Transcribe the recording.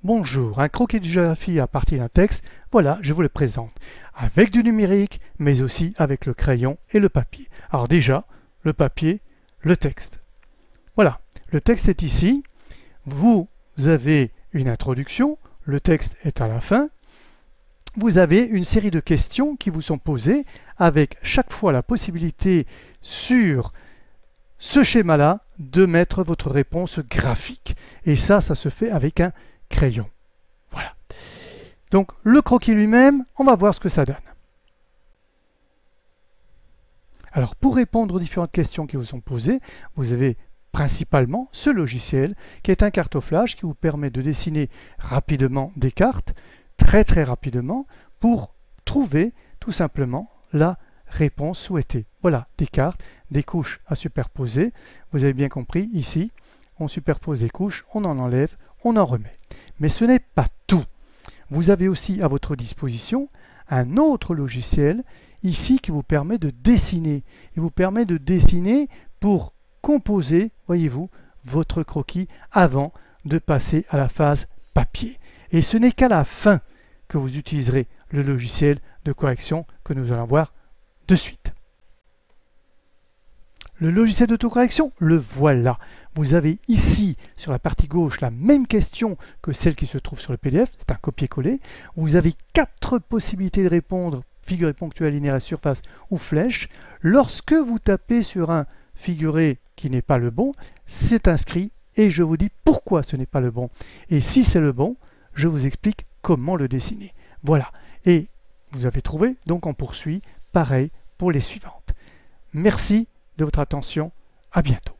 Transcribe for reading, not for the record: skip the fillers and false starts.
Bonjour, un croquis de géographie à partir d'un texte, voilà, je vous le présente, avec du numérique, mais aussi avec le crayon et le papier. Alors déjà, le papier, le texte. Voilà, le texte est ici, vous avez une introduction, le texte est à la fin, vous avez une série de questions qui vous sont posées, avec chaque fois la possibilité sur ce schéma-là de mettre votre réponse graphique. Et ça se fait avec un crayon. Voilà. Donc le croquis lui-même, on va voir ce que ça donne. Alors pour répondre aux différentes questions qui vous sont posées, vous avez principalement ce logiciel qui est un cartoflage qui vous permet de dessiner rapidement des cartes, très rapidement, pour trouver tout simplement la réponse souhaitée. Voilà, des cartes, des couches à superposer. Vous avez bien compris, ici, on superpose des couches, on en enlève, on en remet. Mais ce n'est pas tout. Vous avez aussi à votre disposition un autre logiciel ici qui vous permet de dessiner. Il vous permet de dessiner pour composer, voyez-vous, votre croquis avant de passer à la phase papier. Et ce n'est qu'à la fin que vous utiliserez le logiciel de correction que nous allons voir de suite. Le logiciel d'autocorrection, le voilà. Vous avez ici, sur la partie gauche, la même question que celle qui se trouve sur le PDF. C'est un copier-coller. Vous avez 4 possibilités de répondre, figuré ponctuel, linéaire, surface ou flèche. Lorsque vous tapez sur un figuré qui n'est pas le bon, c'est inscrit et je vous dis pourquoi ce n'est pas le bon. Et si c'est le bon, je vous explique comment le dessiner. Voilà. Et vous avez trouvé, donc on poursuit. Pareil pour les suivantes. Merci de votre attention. À bientôt.